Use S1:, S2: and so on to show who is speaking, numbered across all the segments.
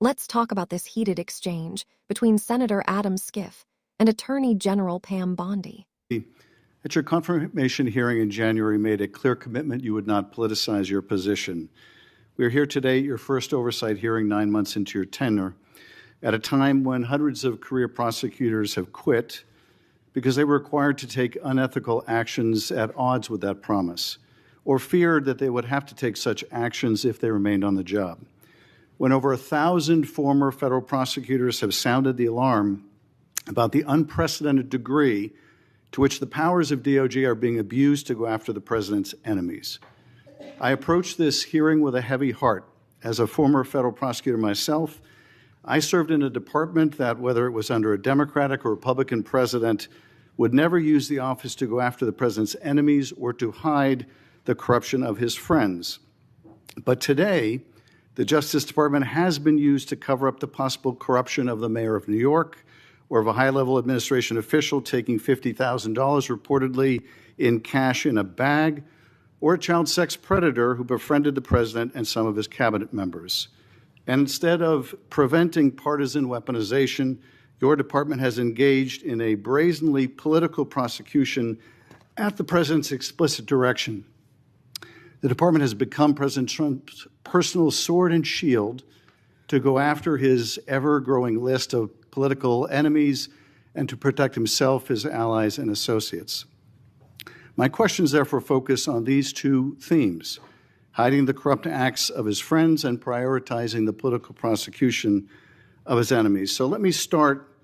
S1: Let's talk about this heated exchange between Senator Adam Schiff and Attorney General Pam Bondi.
S2: At your confirmation hearing in January, made a clear commitment you would not politicize your position. We are here today at your first oversight hearing 9 months into your tenure, at a time when hundreds of career prosecutors have quit because they were required to take unethical actions at odds with that promise, or feared that they would have to take such actions if they remained on the job. When over 1,000 former federal prosecutors have sounded the alarm about the unprecedented degree to which the powers of DOJ are being abused to go after the president's enemies. I approach this hearing with a heavy heart. As a former federal prosecutor myself, I served in a department that, whether it was under a Democratic or Republican president, would never use the office to go after the president's enemies or to hide the corruption of his friends. But today, the Justice Department has been used to cover up the possible corruption of the mayor of New York, or of a high-level administration official taking $50,000 reportedly in cash in a bag, or a child sex predator who befriended the president and some of his cabinet members. And instead of preventing partisan weaponization, your department has engaged in a brazenly political prosecution at the president's explicit direction. The department has become President Trump's personal sword and shield to go after his ever-growing list of political enemies and to protect himself, his allies, and associates. My questions therefore focus on these two themes: hiding the corrupt acts of his friends and prioritizing the political prosecution of his enemies. So let me start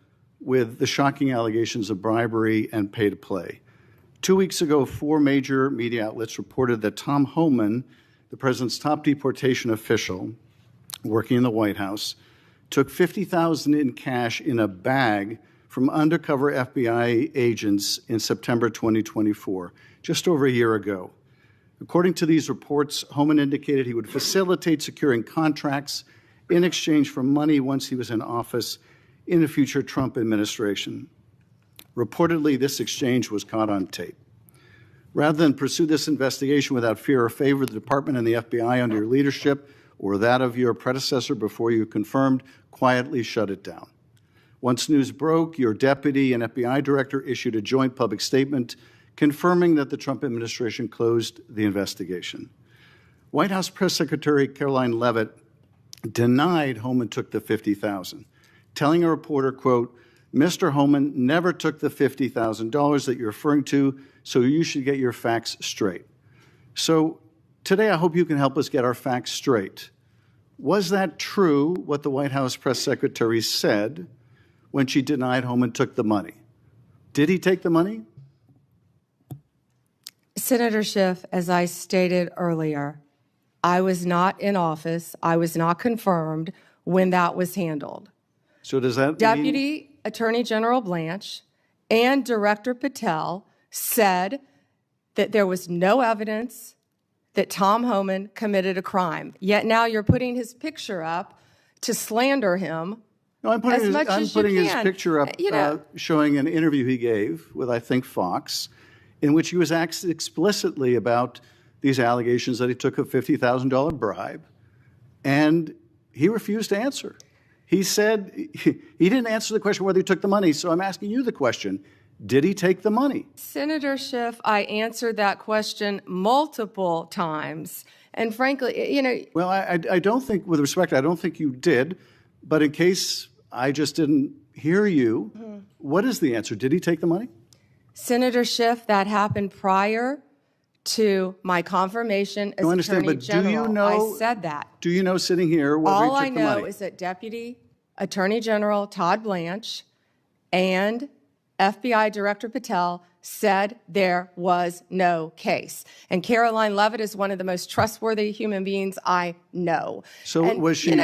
S2: with the shocking allegations of bribery and pay to play. 2 weeks ago, 4 major media outlets reported that Tom Homan, the president's top deportation official working in the White House, took $50,000 in cash in a bag from undercover FBI agents in September 2024, just over a year ago. According to these reports, Homan indicated he would facilitate securing contracts in exchange for money once he was in office in a future Trump administration. Reportedly, this exchange was caught on tape. Rather than pursue this investigation without fear or favor, the department and the FBI under your leadership or that of your predecessor before you confirmed quietly shut it down. Once news broke, your deputy and FBI director issued a joint public statement confirming that the Trump administration closed the investigation. White House Press Secretary Caroline Leavitt denied Homan took the $50,000, telling a reporter, quote, "Mr. Homan never took the $50,000 that you're referring to, so you should get your facts straight." So today, I hope you can help us get our facts straight. Was that true, what the White House press secretary said when she denied Homan took the money? Did he take the money?
S3: Senator Schiff, as I stated earlier, I was not in office. I was not confirmed when that was handled.
S2: So does that
S3: Deputy Attorney General Blanche and Director Patel said that there was no evidence that Tom Homan committed a crime. Yet now you're putting his picture up to slander him.
S2: No, I'm putting his picture up showing an interview he gave with, I think, Fox, in which he was asked explicitly about these allegations that he took a $50,000 bribe, and he refused to answer. He said he didn't answer the question whether he took the money, so I'm asking you the question. Did he take the money?
S3: Senator Schiff, I answered that question multiple times. And frankly,
S2: Well, I don't think, with respect, I don't think you did. But in case I just didn't hear you, what is the answer? Did he take the money?
S3: Senator Schiff, that happened prior to my confirmation as Attorney General. I said that.
S2: Do you know, sitting here, whether he took the money?
S3: All I know is that Deputy Attorney General Todd Blanche and FBI Director Patel said there was no case. And Caroline Leavitt is one of the most trustworthy human beings I know.
S2: So
S3: and,
S2: was she?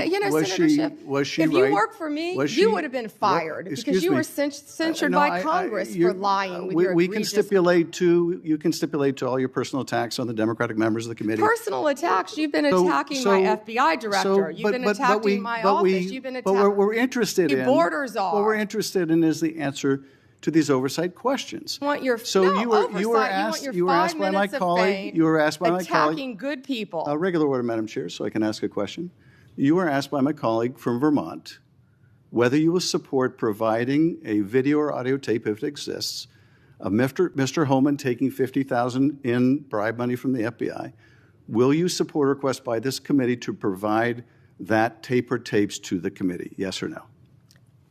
S2: Was she?
S3: If you worked for me, you would have been fired because you were censured by Congress for lying with your
S2: We can stipulate to. You can stipulate to all your personal attacks on the Democratic members of the committee.
S3: Personal attacks. You've been attacking my FBI director. You've been attacking my office. You've been attacking.
S2: But what we're interested in.
S3: Borders are.
S2: What we're interested in is the answer to these oversight questions.
S3: You were asked by my colleague.
S2: You were asked by my colleague.
S3: Attacking good people.
S2: Regular order, Madam Chair, so I can ask a question. You were asked by my colleague from Vermont whether you will support providing a video or audio tape, if it exists, of Mr. Holman taking $50,000 in bribe money from the FBI. Will you support a request by this committee to provide that tape or tapes to the committee? Yes or no?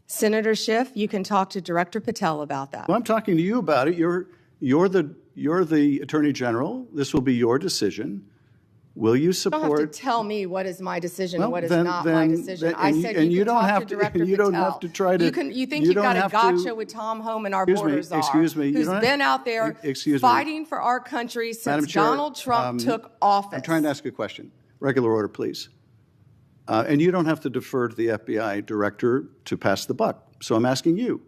S3: Senator Schiff, you can talk to Director Patel about that.
S2: Well, I'm talking to you about it. You're the Attorney General. This will be your decision. Will you support?
S3: You don't have to tell me what is my decision and what is not my decision. I said you can talk to Director Patel.
S2: You don't have to try to.
S3: You think you've got a gotcha with Tom Homan, our borders czar,
S2: excuse me,
S3: who's been out there fighting for our country since Donald Trump took office.
S2: I'm trying to ask a question. Regular order, please. And you don't have to defer to the FBI director to pass the buck. So I'm asking you,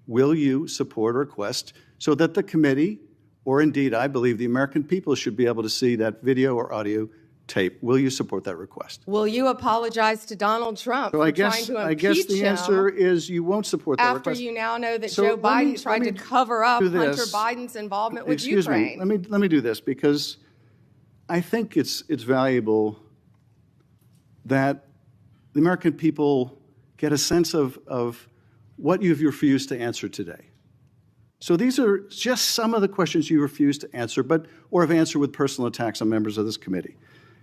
S2: will you support a request so that the committee, or indeed I believe the American people, should be able to see that video or audio tape? Will you support that request?
S3: Will you apologize to Donald Trump for trying to impeach him?
S2: I guess the answer is you won't support that request.
S3: After you now know that Joe Biden tried to cover up Hunter Biden's involvement with Ukraine.
S2: Let me do this, because I think it's valuable that the American people get a sense of what you've refused to answer today. So these are just some of the questions you refused to answer, or have answered with personal attacks on members of this committee.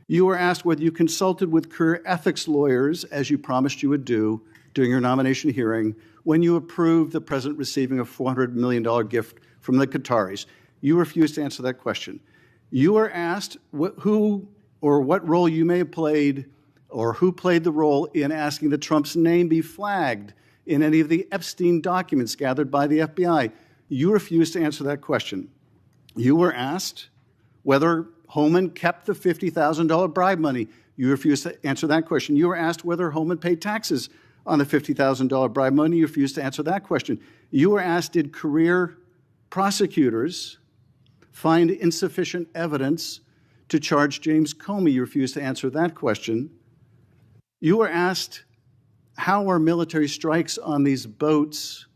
S2: You were asked whether you consulted with career ethics lawyers, as you promised you would do during your nomination hearing, when you approved the president receiving a $400 million gift from the Qataris. You refused to answer that question. You were asked who or what role you may have played, or who played the role in asking that Trump's name be flagged in any of the Epstein documents gathered by the FBI. You refused to answer that question. You were asked whether Holman kept the $50,000 bribe money. You refused to answer that question. You were asked whether Holman paid taxes on the $50,000 bribe money. You refused to answer that question. You were asked, did career prosecutors find insufficient evidence to charge James Comey? You refused to answer that question. You were asked, how are military strikes on these boats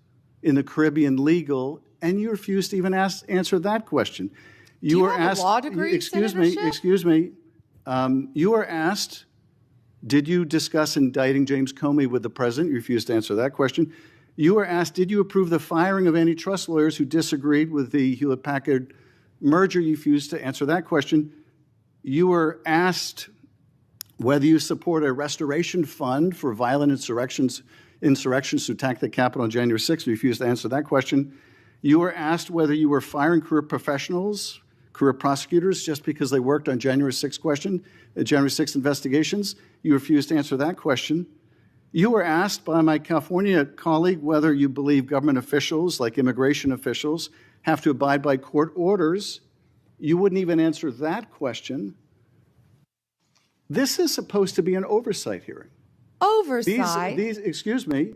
S2: in the Caribbean legal? And you refused to even answer that question.
S3: You were asked, a law degree, excuse
S2: me. You were asked, did you discuss indicting James Comey with the president? You refused to answer that question. You were asked, did you approve the firing of antitrust lawyers who disagreed with the Hewlett-Packard merger? You refused to answer that question. You were asked whether you support a restoration fund for violent insurrections to attack the Capitol on January 6th. You refused to answer that question. You were asked whether you were firing career professionals, career prosecutors, just because they worked on January 6th investigations. You refused to answer that question. You were asked by my California colleague whether you believe government officials, like immigration officials, have to abide by court orders. You wouldn't even answer that question. This is supposed to be an oversight hearing.
S3: Oversight?
S2: Excuse me,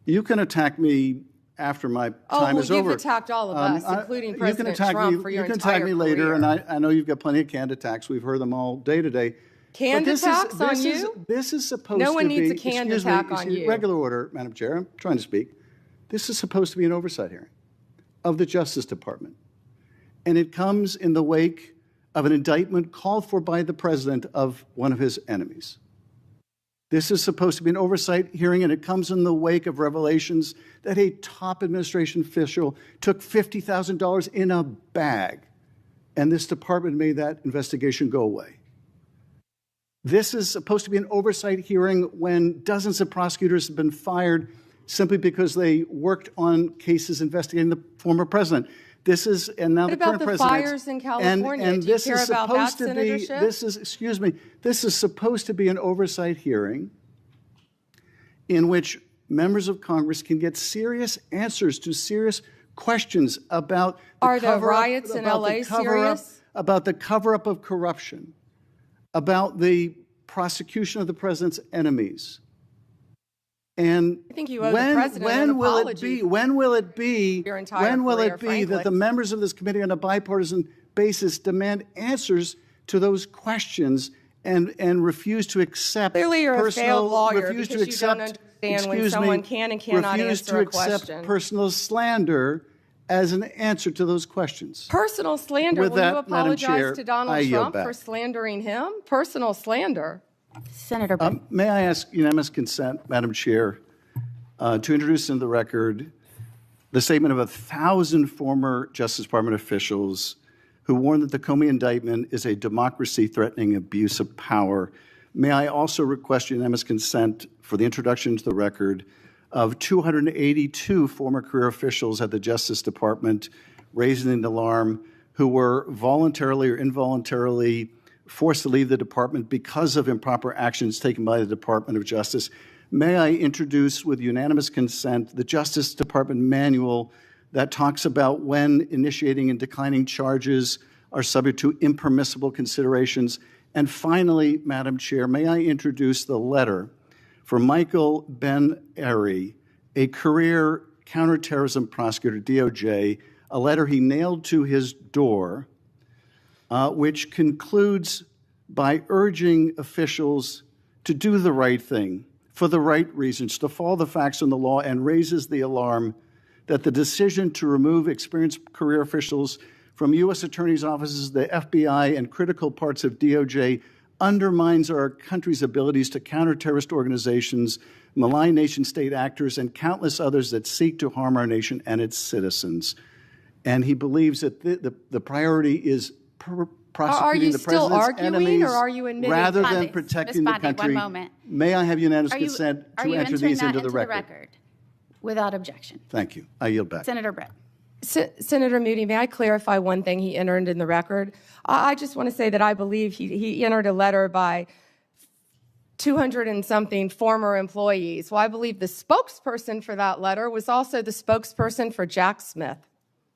S2: you can attack me after my time is over.
S3: You've attacked all of us, including President Trump, for your entire career.
S2: You can attack me later, and I know you've got plenty of canned attacks. We've heard them all day to day.
S3: Canned attacks on you?
S2: This is supposed to be...
S3: No one needs a canned attack on you.
S2: Regular order, Madam Chair. I'm trying to speak. This is supposed to be an oversight hearing of the Justice Department. And it comes in the wake of an indictment called for by the president of one of his enemies. This is supposed to be an oversight hearing, and it comes in the wake of revelations that a top administration official took $50,000 in a bag, and this department made that investigation go away. This is supposed to be an oversight hearing when dozens of prosecutors have been fired simply because they worked on cases investigating the former president. This is, and now the current president.
S3: What about the fires in California?
S2: And
S3: do you care about that, Senator Schiff?
S2: This is supposed to be an oversight hearing in which members of Congress can get serious answers to serious questions about
S3: the riots in LA serious?
S2: About the cover-up of corruption, about the prosecution of the president's enemies. And
S3: I think you owe the president an apology.
S2: When will it be that the members of this committee on a bipartisan basis demand answers to those questions and refuse to accept
S3: Clearly you're a failed lawyer because you don't understand when someone can and cannot answer a question.
S2: Refuse to accept personal slander as an answer to those questions.
S3: Personal slander?
S2: Will
S3: you apologize to Donald Trump for slandering him? Personal slander?
S4: Senator Britt.
S2: May I ask unanimous consent, Madam Chair, to introduce into the record the statement of 1,000 former Justice Department officials who warned that the Comey indictment is a democracy-threatening abuse of power. May I also request unanimous consent for the introduction into the record of 282 former career officials at the Justice Department raising an alarm who were voluntarily or involuntarily forced to leave the department because of improper actions taken by the Department of Justice. May I introduce with unanimous consent the Justice Department manual that talks about when initiating and declining charges are subject to impermissible considerations. And finally, Madam Chair, may I introduce the letter from Michael Ben-Ari, a career counterterrorism prosecutor, DOJ, a letter he nailed to his door, which concludes by urging officials to do the right thing for the right reasons, to follow the facts and the law, and raises the alarm that the decision to remove experienced career officials from U.S. attorneys' offices, the FBI, and critical parts of DOJ undermines our country's abilities to counter terrorist organizations, malign nation-state actors, and countless others that seek to harm our nation and its citizens. And he believes that the priority is prosecuting the president's enemies rather than protecting the country.
S4: 1 moment.
S2: May I have unanimous consent to enter these into the record?
S4: Without objection.
S2: Thank you. I yield back.
S4: Senator Britt.
S3: Senator Moody, may I clarify one thing he entered in the record? I just want to say that I believe he entered a letter by 200 and something former employees. Well, I believe the spokesperson for that letter was also the spokesperson for Jack Smith.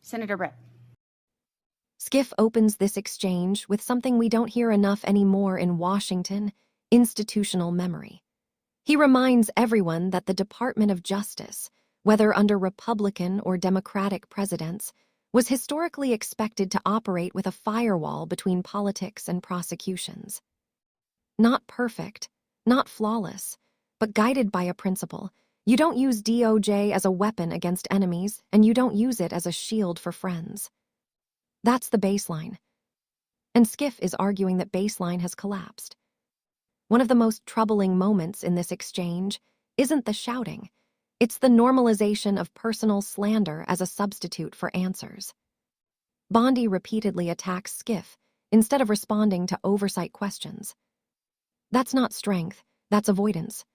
S4: Senator Britt.
S1: Schiff opens this exchange with something we don't hear enough anymore in Washington: institutional memory. He reminds everyone that the Department of Justice, whether under Republican or Democratic presidents, was historically expected to operate with a firewall between politics and prosecutions. Not perfect, not flawless, but guided by a principle. You don't use DOJ as a weapon against enemies, and you don't use it as a shield for friends. That's the baseline. And Schiff is arguing that baseline has collapsed. One of the most troubling moments in this exchange isn't the shouting. It's the normalization of personal slander as a substitute for answers. Bondi repeatedly attacks Schiff instead of responding to oversight questions. That's not strength, that's avoidance.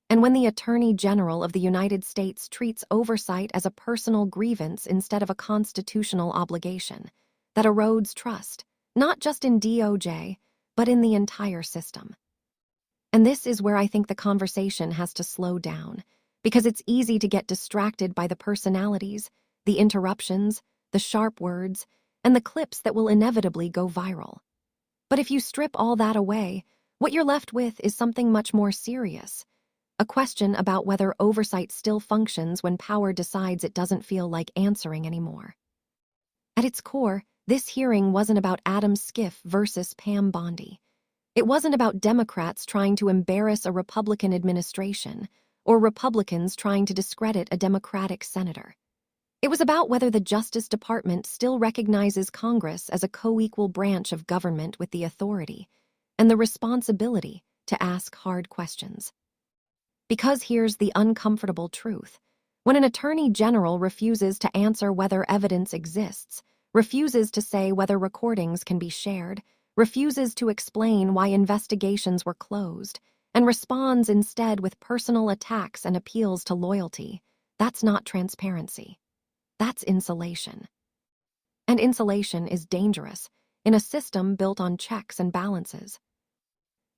S1: And when the Attorney General of the United States treats oversight as a personal grievance instead of a constitutional obligation, that erodes trust, not just in DOJ, but in the entire system. And this is where I think the conversation has to slow down, because it's easy to get distracted by the personalities, the interruptions, the sharp words, and the clips that will inevitably go viral. But if you strip all that away, what you're left with is something much more serious. A question about whether oversight still functions when power decides it doesn't feel like answering anymore. At its core, this hearing wasn't about Adam Schiff versus Pam Bondi. It wasn't about Democrats trying to embarrass a Republican administration or Republicans trying to discredit a Democratic senator. It was about whether the Justice Department still recognizes Congress as a co-equal branch of government with the authority and the responsibility to ask hard questions. Because here's the uncomfortable truth. When an attorney general refuses to answer whether evidence exists, refuses to say whether recordings can be shared, refuses to explain why investigations were closed, and responds instead with personal attacks and appeals to loyalty, that's not transparency. That's insulation. And insulation is dangerous in a system built on checks and balances.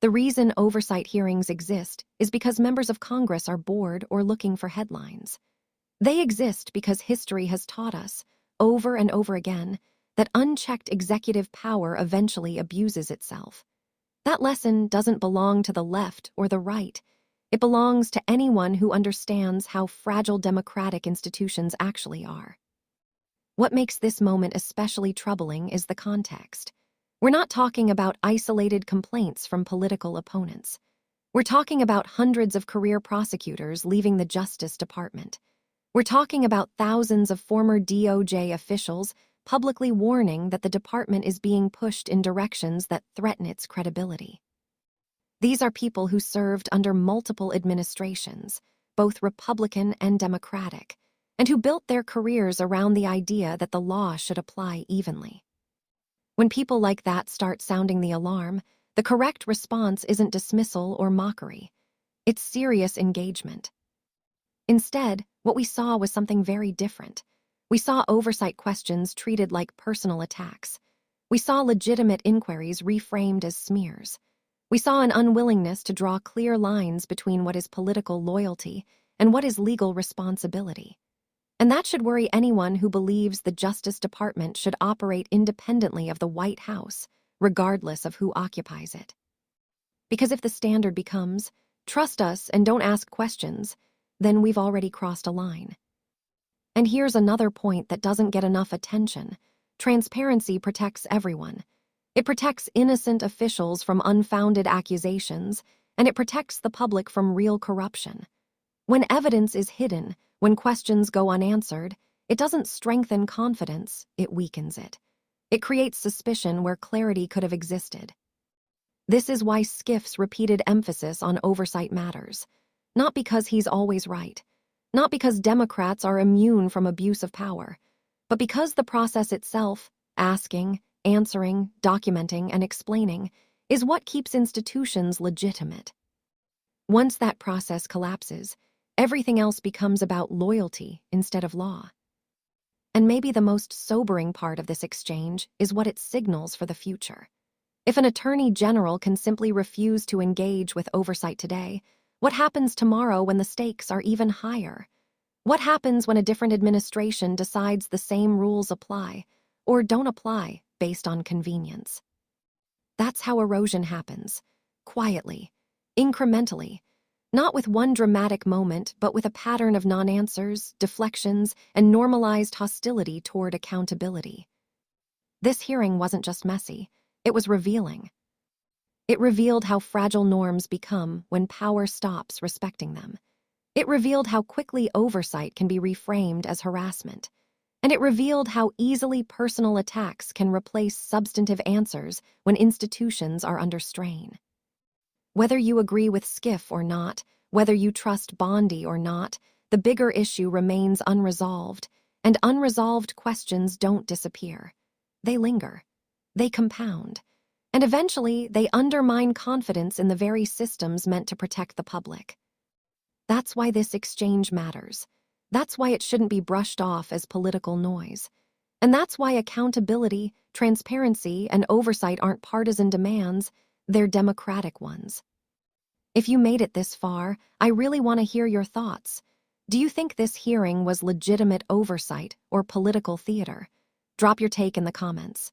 S1: The reason oversight hearings exist is because members of Congress are bored or looking for headlines. They exist because history has taught us, over and over again, that unchecked executive power eventually abuses itself. That lesson doesn't belong to the left or the right. It belongs to anyone who understands how fragile democratic institutions actually are. What makes this moment especially troubling is the context. We're not talking about isolated complaints from political opponents. We're talking about hundreds of career prosecutors leaving the Justice Department. We're talking about thousands of former DOJ officials publicly warning that the department is being pushed in directions that threaten its credibility. These are people who served under multiple administrations, both Republican and Democratic, and who built their careers around the idea that the law should apply evenly. When people like that start sounding the alarm, the correct response isn't dismissal or mockery. It's serious engagement. Instead, what we saw was something very different. We saw oversight questions treated like personal attacks. We saw legitimate inquiries reframed as smears. We saw an unwillingness to draw clear lines between what is political loyalty and what is legal responsibility. And that should worry anyone who believes the Justice Department should operate independently of the White House, regardless of who occupies it. Because if the standard becomes, trust us and don't ask questions, then we've already crossed a line. And here's another point that doesn't get enough attention. Transparency protects everyone. It protects innocent officials from unfounded accusations, and it protects the public from real corruption. When evidence is hidden, when questions go unanswered, it doesn't strengthen confidence, it weakens it. It creates suspicion where clarity could have existed. This is why Schiff's repeated emphasis on oversight matters. Not because he's always right, not because Democrats are immune from abuse of power, but because the process itself, asking, answering, documenting, and explaining, is what keeps institutions legitimate. Once that process collapses, everything else becomes about loyalty instead of law. And maybe the most sobering part of this exchange is what it signals for the future. If an attorney general can simply refuse to engage with oversight today, what happens tomorrow when the stakes are even higher? What happens when a different administration decides the same rules apply, or don't apply based on convenience? That's how erosion happens, quietly, incrementally, not with one dramatic moment, but with a pattern of non-answers, deflections, and normalized hostility toward accountability. This hearing wasn't just messy, it was revealing. It revealed how fragile norms become when power stops respecting them. It revealed how quickly oversight can be reframed as harassment. And it revealed how easily personal attacks can replace substantive answers when institutions are under strain. Whether you agree with Schiff or not, whether you trust Bondi or not, the bigger issue remains unresolved, and unresolved questions don't disappear. They linger. They compound. And eventually, they undermine confidence in the very systems meant to protect the public. That's why this exchange matters. That's why it shouldn't be brushed off as political noise. And that's why accountability, transparency, and oversight aren't partisan demands, they're democratic ones. If you made it this far, I really want to hear your thoughts. Do you think this hearing was legitimate oversight or political theater? Drop your take in the comments.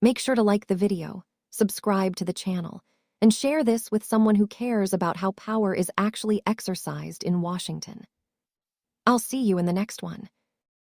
S1: Make sure to like the video, subscribe to the channel, and share this with someone who cares about how power is actually exercised in Washington. I'll see you in the next one.